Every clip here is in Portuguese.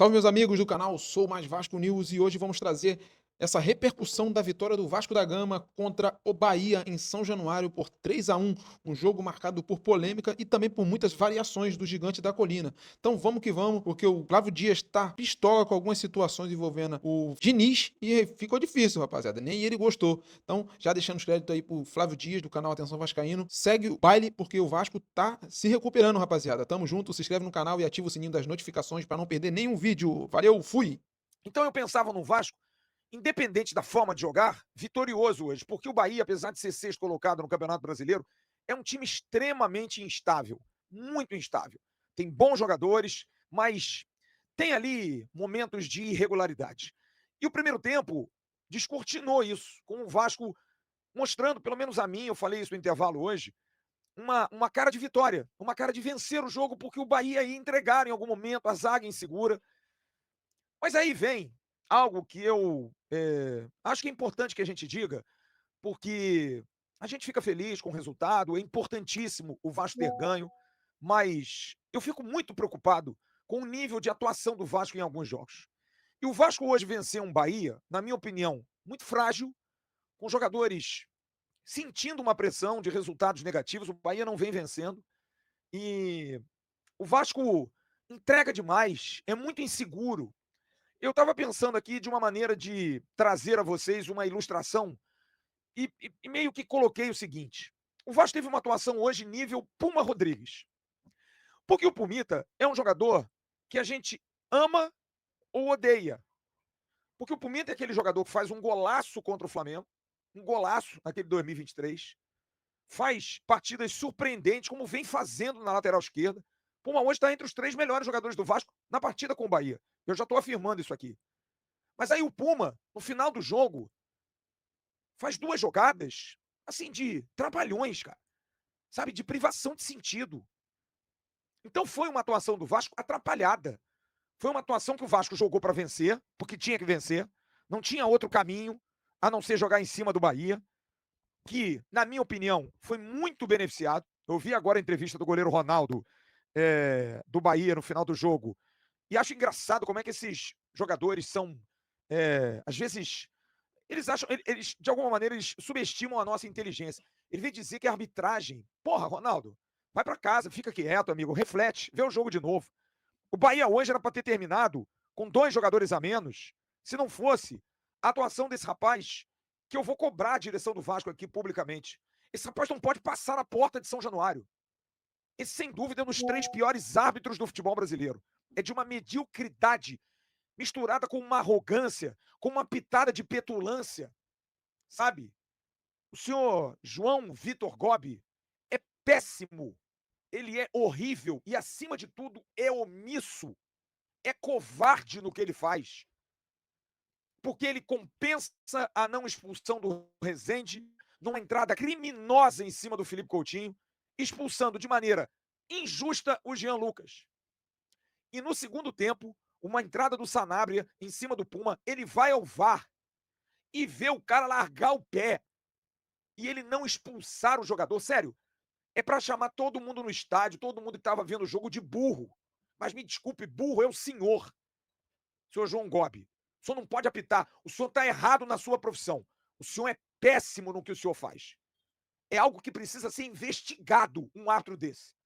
Salve, meus amigos do canal Sou Mais Vasco News, e hoje vamos trazer essa repercussão da vitória do Vasco da Gama contra o Bahia em São Januário por 3-1, um jogo marcado por polêmica e também por muitas variações do Gigante da Colina. Então vamos que vamos, porque o Flávio Dias está pistola com algumas situações envolvendo o Diniz e ficou difícil, rapaziada, nem ele gostou. Então, já deixando os créditos aí pro Flávio Dias do canal Atenção Vascaíno, segue o baile porque o Vasco tá se recuperando, rapaziada. Tamo junto, se inscreve no canal e ativa o sininho das notificações para não perder nenhum vídeo. Valeu, fui! Então eu pensava no Vasco, independente da forma de jogar, vitorioso hoje, porque o Bahia, apesar de ser sexto colocado no Campeonato Brasileiro, é um time extremamente instável, muito instável. Tem bons jogadores, mas tem ali momentos de irregularidade. E o primeiro tempo descortinou isso, com o Vasco mostrando, pelo menos a mim, eu falei isso no intervalo hoje, uma cara de vitória, uma cara de vencer o jogo, porque o Bahia ia entregar em algum momento, a zaga insegura. Mas aí vem algo que eu, acho que é importante que a gente diga, porque a gente fica feliz com o resultado, é importantíssimo o Vasco ter ganho, mas eu fico muito preocupado com o nível de atuação do Vasco em alguns jogos. E o Vasco hoje venceu um Bahia, na minha opinião, muito frágil, com jogadores sentindo uma pressão de resultados negativos, o Bahia não vem vencendo, e o Vasco entrega demais, é muito inseguro. Eu estava pensando aqui de uma maneira de trazer a vocês uma ilustração e meio que coloquei o seguinte: o Vasco teve uma atuação hoje nível Puma Rodrigues. Porque o Pumita é um jogador que a gente ama ou odeia. Porque o Pumita é aquele jogador que faz um golaço contra o Flamengo, um golaço naquele 2023, faz partidas surpreendentes, como vem fazendo na lateral esquerda. Puma hoje está entre os três melhores jogadores do Vasco na partida com o Bahia. Eu já estou afirmando isso aqui. Mas aí o Puma, no final do jogo, faz duas jogadas, assim, de trapalhões, cara. Sabe? De privação de sentido. Então foi uma atuação do Vasco atrapalhada. Foi uma atuação que o Vasco jogou para vencer, porque tinha que vencer. Não tinha outro caminho a não ser jogar em cima do Bahia, que, na minha opinião, foi muito beneficiado. Eu vi agora a entrevista do goleiro Ronaldo, do Bahia, no final do jogo. E acho engraçado como é que esses jogadores são, às vezes, eles acham, eles, de alguma maneira, eles subestimam a nossa inteligência. Ele vem dizer que a arbitragem. Porra, Ronaldo, vai para casa, fica quieto, amigo, reflete, vê o jogo de novo. O Bahia hoje era para ter terminado com dois jogadores a menos, se não fosse a atuação desse rapaz, que eu vou cobrar a direção do Vasco aqui publicamente. Esse rapaz não pode passar na porta de São Januário. Esse, sem dúvida, é um dos três piores árbitros do futebol brasileiro. É de uma mediocridade misturada com uma arrogância, com uma pitada de petulância, sabe? O senhor João Vitor Gobi é péssimo, ele é horrível e, acima de tudo, é omisso, é covarde no que ele faz. Porque ele compensa a não expulsão do Rezende numa entrada criminosa em cima do Felipe Coutinho, expulsando de maneira injusta o Jean Lucas. E no segundo tempo, uma entrada do Sanabria em cima do Puma, ele vai ao VAR e vê o cara largar o pé e ele não expulsar o jogador. Sério, é para chamar todo mundo no estádio, todo mundo que estava vendo o jogo de burro. Mas me desculpe, burro é o senhor João Gobi. O senhor não pode apitar. O senhor está errado na sua profissão. O senhor é péssimo no que o senhor faz. É algo que precisa ser investigado, um árbitro desse.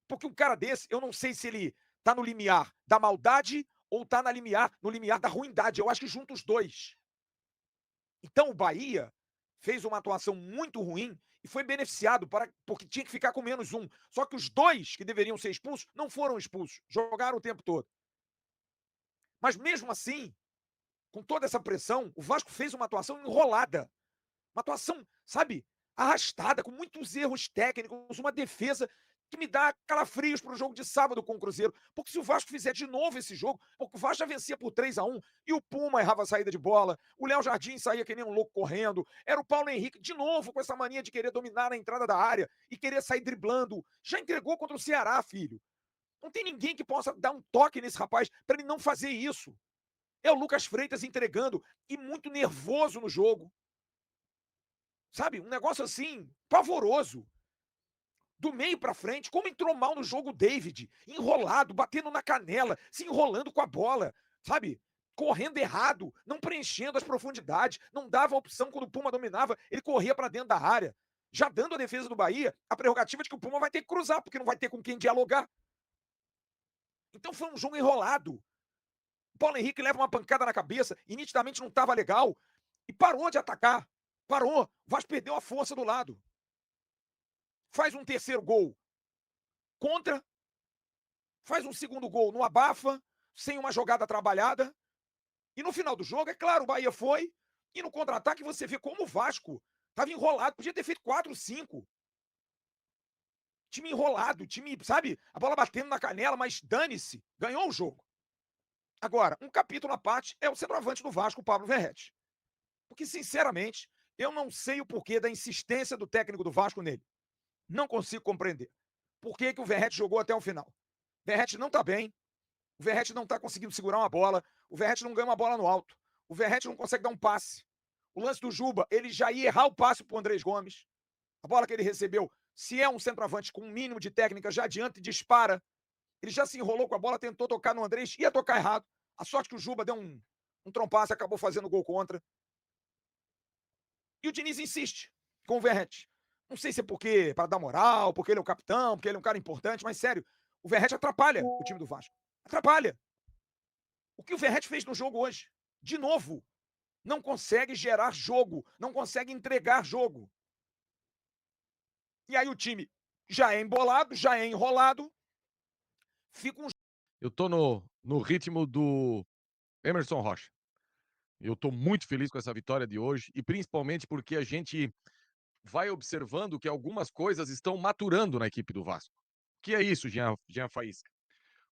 Porque um cara desse, eu não sei se ele tá no limiar da maldade ou tá no limiar da ruindade. Eu acho que junta os dois. Então o Bahia fez uma atuação muito ruim e foi beneficiado porque tinha que ficar com menos um. Só que os dois que deveriam ser expulsos não foram expulsos, jogaram o tempo todo. Mas mesmo assim, com toda essa pressão, o Vasco fez uma atuação enrolada. Uma atuação, sabe, arrastada, com muitos erros técnicos, uma defesa que me dá calafrios para o jogo de sábado com o Cruzeiro. Porque se o Vasco fizer de novo esse jogo, porque o Vasco já vencia por 3-1 e o Puma errava a saída de bola, o Léo Jardim saía que nem um louco correndo, era o Paulo Henrique de novo com essa mania de querer dominar na entrada da área e querer sair driblando. Já entregou contra o Ceará, filho. Não tem ninguém que possa dar um toque nesse rapaz para ele não fazer isso. É o Lucas Freitas entregando e muito nervoso no jogo. Sabe? Um negócio assim, pavoroso. Do meio pra frente, como entrou mal no jogo o David, enrolado, batendo na canela, se enrolando com a bola, sabe? Correndo errado, não preenchendo as profundidades, não dava opção quando o Puma dominava, ele corria pra dentro da área. Já dando a defesa do Bahia a prerrogativa de que o Puma vai ter que cruzar, porque não vai ter com quem dialogar. Então foi um jogo enrolado. O Paulo Henrique leva uma pancada na cabeça e nitidamente não estava legal. E parou de atacar. Parou. O Vasco perdeu a força do lado. Faz um terceiro gol contra, faz um segundo gol no abafa, sem uma jogada trabalhada. E no final do jogo, é claro, o Bahia foi. E no contra-ataque você vê como o Vasco estava enrolado. Podia ter feito 4, 5. Time enrolado, time, sabe? A bola batendo na canela, mas dane-se. Ganhou o jogo. Agora, um capítulo à parte é o centroavante do Vasco, o Pablo Verrete. Porque, sinceramente, eu não sei o porquê da insistência do técnico do Vasco nele. Não consigo compreender. Por que, que o Verrete jogou até o final? O Verrete não tá bem. O Verrete não tá conseguindo segurar uma bola. O Verrete não ganha uma bola no alto. O Verrete não consegue dar um passe. O lance do Juba, ele já ia errar o passe pro Andrés Gomes. A bola que ele recebeu, se é um centroavante com um mínimo de técnica, já adianta e dispara. Ele já se enrolou com a bola, tentou tocar no Andrés, ia tocar errado. A sorte que o Juba deu um trompasse e acabou fazendo gol contra. E o Diniz insiste com o Verrete. Não sei se é porque para dar moral, porque ele é o capitão, porque ele é um cara importante, mas sério, o Verrete atrapalha o time do Vasco. Atrapalha. O que o Verrete fez no jogo hoje? De novo, não consegue gerar jogo, não consegue entregar jogo. E aí o time já é embolado, já é enrolado, fica um. Eu tô no ritmo do Emerson Rocha. Eu tô muito feliz com essa vitória de hoje e principalmente porque a gente vai observando que algumas coisas estão maturando na equipe do Vasco. Que é isso, Jean Faísca?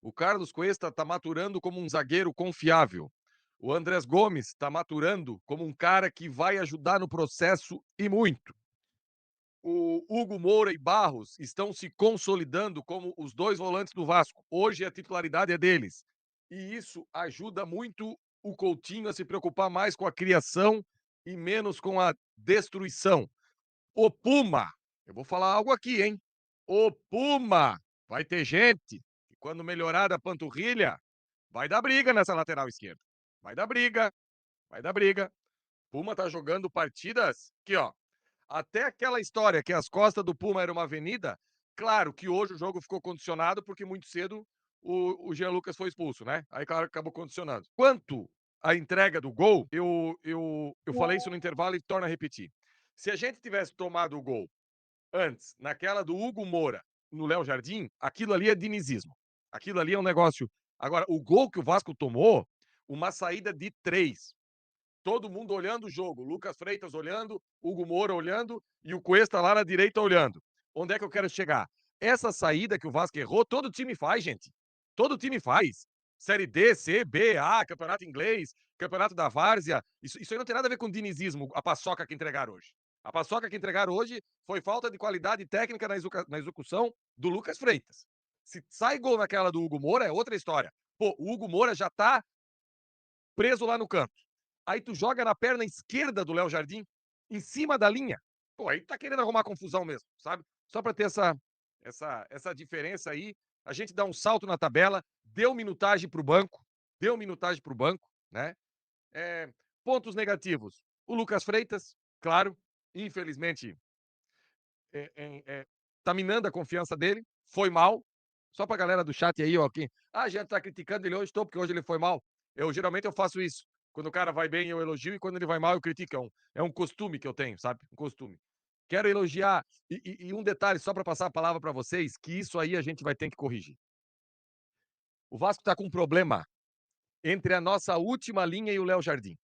O Carlos Cuesta tá maturando como um zagueiro confiável. O Andrés Gomes tá maturando como um cara que vai ajudar no processo e muito. O Hugo Moura e Barros estão se consolidando como os dois volantes do Vasco. Hoje a titularidade é deles. E isso ajuda muito o Coutinho a se preocupar mais com a criação e menos com a destruição. O Puma, eu vou falar algo aqui, hein? O Puma, vai ter gente que quando melhorar da panturrilha, vai dar briga nessa lateral esquerda. Vai dar briga, vai dar briga. Puma tá jogando partidas aqui, ó. Até aquela história que as costas do Puma era uma avenida, claro que hoje o jogo ficou condicionado porque muito cedo o Jean Lucas foi expulso, né? Aí, claro, acabou condicionado. Quanto à entrega do gol, eu falei isso no intervalo e torno a repetir. Se a gente tivesse tomado o gol antes, naquela do Hugo Moura, no Léo Jardim, aquilo ali é dinizismo. Aquilo ali é um negócio. Agora, o gol que o Vasco tomou, uma saída de 3. Todo mundo olhando o jogo. Lucas Freitas olhando, Hugo Moura olhando e o Cuesta lá na direita olhando. Onde é que eu quero chegar? Essa saída que o Vasco errou, todo time faz, gente. Todo time faz. Série D, C, B, A, Campeonato Inglês, Campeonato da Várzea. Isso aí não tem nada a ver com dinizismo, a paçoca que entregaram hoje. A paçoca que entregaram hoje foi falta de qualidade técnica na execução do Lucas Freitas. Se sai gol naquela do Hugo Moura, é outra história. Pô, o Hugo Moura já tá preso lá no canto. Aí tu joga na perna esquerda do Léo Jardim, em cima da linha. Pô, aí tá querendo arrumar confusão mesmo, sabe? Só para ter essa diferença aí, a gente dá um salto na tabela, deu minutagem pro banco, né? Pontos negativos. O Lucas Freitas, claro, infelizmente, tá minando a confiança dele, foi mal. Só pra galera do chat aí, ó, quem... a gente tá criticando ele hoje, estou, porque hoje ele foi mal. Geralmente eu faço isso. Quando o cara vai bem, eu elogio, e quando ele vai mal, eu critico. É um costume que eu tenho, sabe? Um costume. Quero elogiar. E um detalhe, só para passar a palavra para vocês, que isso aí a gente vai ter que corrigir. O Vasco tá com um problema entre a nossa última linha e o Léo Jardim.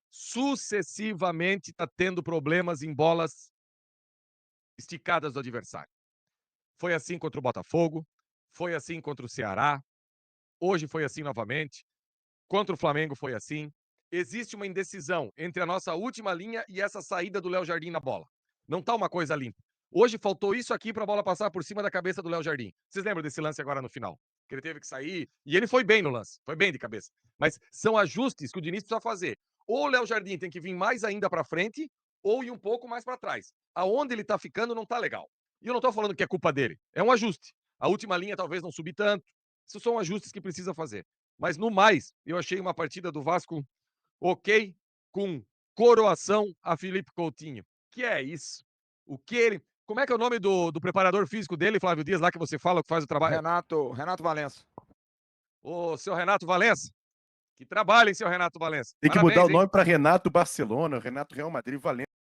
Sucessivamente tá tendo problemas em bolas esticadas do adversário. Foi assim contra o Botafogo, foi assim contra o Ceará, hoje foi assim novamente. Contra o Flamengo foi assim. Existe uma indecisão entre a nossa última linha e essa saída do Léo Jardim na bola. Não tá uma coisa limpa. Hoje faltou isso aqui para a bola passar por cima da cabeça do Léo Jardim. Vocês lembram desse lance agora no final? Que ele teve que sair e ele foi bem no lance, foi bem de cabeça. Mas são ajustes que o Diniz precisa fazer. Ou o Léo Jardim tem que vir mais ainda para frente ou ir um pouco mais para trás. Aonde ele tá ficando não tá legal. E eu não estou falando que é culpa dele. É um ajuste. A última linha talvez não subir tanto. Isso são ajustes que precisa fazer. Mas no mais, eu achei uma partida do Vasco ok, com coroação a Felipe Coutinho. Que é isso? O que ele. Como é que é o nome do preparador físico dele, Flávio Dias, lá que você fala que faz o trabalho? Renato Valença. Ô, seu Renato Valença. Que trabalho, hein, seu Renato Valença. Tem que mudar Parabéns, o hein? nome para Renato Barcelona, Renato Real Madrid Valência.